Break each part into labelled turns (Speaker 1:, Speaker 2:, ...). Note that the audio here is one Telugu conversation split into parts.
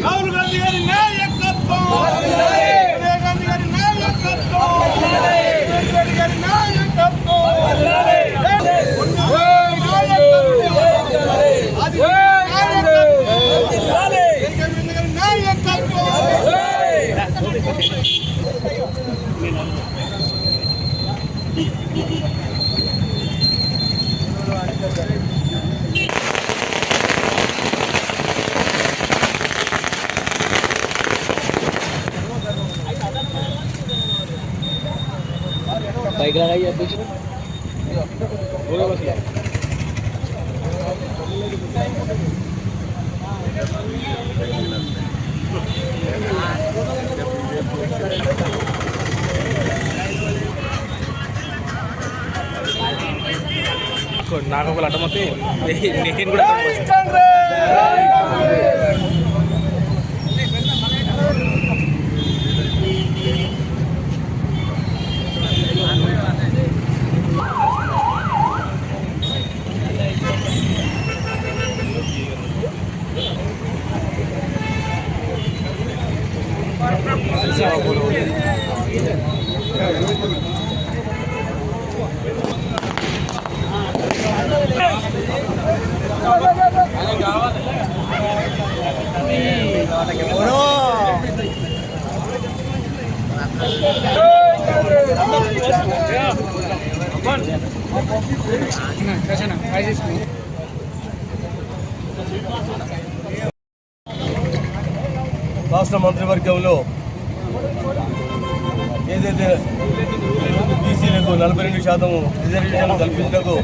Speaker 1: రాహుల్ గాంధీ గారి నాయకత్వం, సోనియా గాంధీ గారి నాయకత్వం, రేవంత్ రెడ్డి గారి నాయకత్వం,
Speaker 2: बाइक लगाई है बीच में बोलो बस నాకు ఒకళ్ళు అడ్డమొస్తే నేను కూడా
Speaker 1: రాష్ట్ర మంత్రివర్గంలో ఏదైతే బీసీలకు 42% రిజర్వేషన్ కల్పించడానికి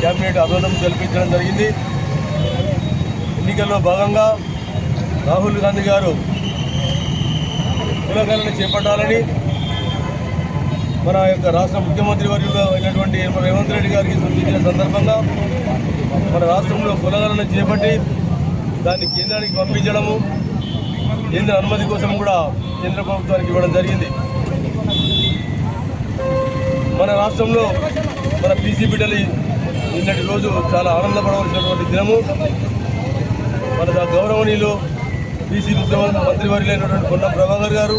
Speaker 1: కేబినెట్ ఆమోదం కల్పించడం జరిగింది. ఎన్నికల్లో భాగంగా రాహుల్ గాంధీ గారు కులగణన చేపట్టాలని మన యొక్క రాష్ట్ర ముఖ్యమంత్రి వర్యుగా అయినటువంటి రేవంత్ రెడ్డి గారికి సూచించిన సందర్భంగా మన రాష్ట్రంలో కులగణన చేపట్టి దాన్ని కేంద్రానికి పంపించడము, కేంద్ర అనుమతి కోసం కూడా కేంద్ర ప్రభుత్వానికి ఇవ్వడం జరిగింది. మన రాష్ట్రంలో మన బీసీ బిడ్డలు నిన్నటి రోజు చాలా ఆనందపడవలసినటువంటి దినము. మన గౌరవనీయులు బీసీ ముఖ్యమంత్రి మంత్రివర్యులైనటువంటి పొన్నం ప్రభాకర్ గారు,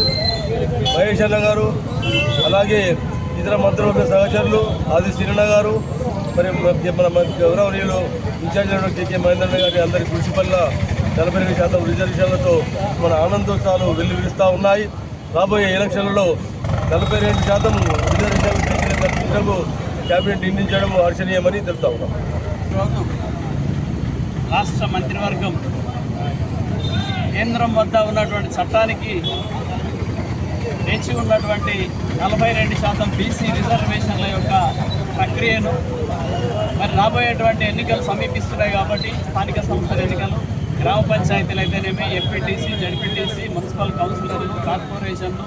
Speaker 1: మహేష్ అన్న గారు, అలాగే ఇతర మంత్రివర్గ సహచరులు ఆది శ్రీరణ గారు, మరి మన గౌరవనీయులు ఇన్ఛార్జ్ కేకే మహేంద్రన్న గారి అందరి కృషి వల్ల 42% రిజర్వేషన్లతో మన ఆనందోత్సవాలు వెల్లువిరుస్తూ ఉన్నాయి. రాబోయే ఎలక్షన్లలో 42% రిజర్వేషన్లు కల్పించడానికి కేబినెట్ నిర్ణయించడం హర్షణీయమని తెలుపుతా ఉన్నాం.
Speaker 3: రాష్ట్ర మంత్రివర్గం కేంద్రం వద్ద ఉన్నటువంటి చట్టానికి వేచి ఉన్నటువంటి 42% బీసీ రిజర్వేషన్ల యొక్క ప్రక్రియను మరి రాబోయేటువంటి ఎన్నికలు సమీపిస్తున్నాయి కాబట్టి స్థానిక సంస్థల ఎన్నికలు, గ్రామ పంచాయతీలు అయితేనేమి, ఎంపీటీసీ, జడ్పీటీసీ, మున్సిపల్ కౌన్సిలర్లు, కార్పొరేషన్లు,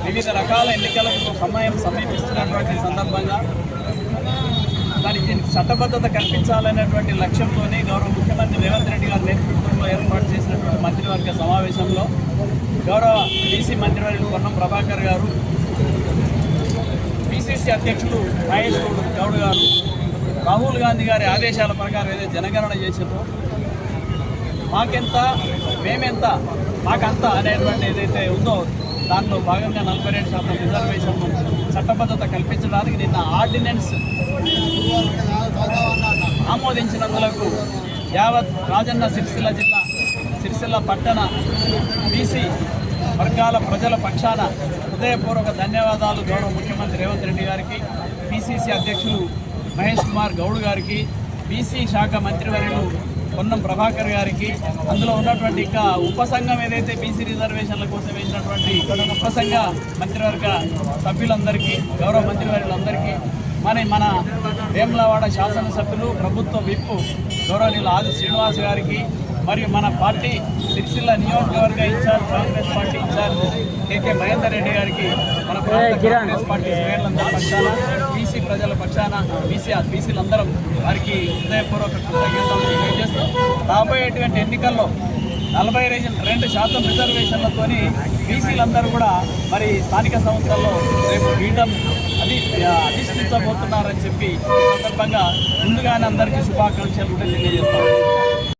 Speaker 3: వివిధ రకాల ఎన్నికలకు సమీపిస్తున్నటువంటి సందర్భంగా దానికి చట్టబద్ధత కల్పించాలనేటువంటి లక్ష్యంతోనే గౌరవ ముఖ్యమంత్రి రేవంత్ రెడ్డి గారి నేతృత్వంలో ఏర్పాటు చేసినటువంటి మంత్రివర్గ సమావేశంలో గౌరవ బీసీ మంత్రివర్యులు పొన్నం ప్రభాకర్ గారు, పిసిసి అధ్యక్షులు మహేష్ గౌడ్ గారు రాహుల్ గాంధీ గారి ఆదేశాల ప్రకారం ఏదైతే జనగణన చేసిందో మాకెంత మేమెంత మాకంత అనేటువంటి ఏదైతే ఉందో దాంట్లో భాగంగా 42% రిజర్వేషన్ చట్టబద్ధత కల్పించడానికి నిన్న ఆర్డినెన్స్ ఆమోదించినందులకు యావత్ రాజన్న సిరిసిల్ల జిల్లా సిరిసిల్ల పట్టణ బీసీ వర్గాల ప్రజల పక్షాన హృదయపూర్వక ధన్యవాదాలు గౌరవ ముఖ్యమంత్రి రేవంత్ రెడ్డి గారికి, పిసిసి అధ్యక్షులు మహేష్ కుమార్ గౌడ్ గారికి, బీసీ శాఖ మంత్రివర్యులు పొన్నం ప్రభాకర్ గారికి, అందులో ఉన్నటువంటి ఇంకా ఉపసంఘం ఏదైతే బీసీ రిజర్వేషన్ల కోసం వేసినటువంటి ఉపసంఘ మంత్రివర్గ సభ్యులందరికీ, గౌరవ మంత్రివర్యులందరికీ, మన వేములవాడ శాసనసభ్యులు, ప్రభుత్వ విప్ గౌరవనీయులు ఆది శ్రీనివాస్ గారికి, మరియు మన పార్టీ సిరిసిల్ల నియోజకవర్గ ఇన్ఛార్జ్ కాంగ్రెస్ పార్టీ ఇన్ఛార్జ్ కేకే మహేందర్ రెడ్డి గారికి, మన కాంగ్రెస్ పార్టీ శ్రేణులందరి పక్షాన, బీసీ ప్రజల పక్షాన, బీసీలందరం వారికి హృదయపూర్వక కృతజ్ఞతలు తెలియజేస్తూ రాబోయేటువంటి ఎన్నికల్లో 42% రిజర్వేషన్లతోని బీసీలందరూ కూడా మరి స్థానిక సంస్థల్లో రేపు పీఠం అధిష్ఠించబోతున్నారని చెప్పి సందర్భంగా ముందుగానే అందరికీ శుభాకాంక్షలు కూడా తెలియజేస్తాం.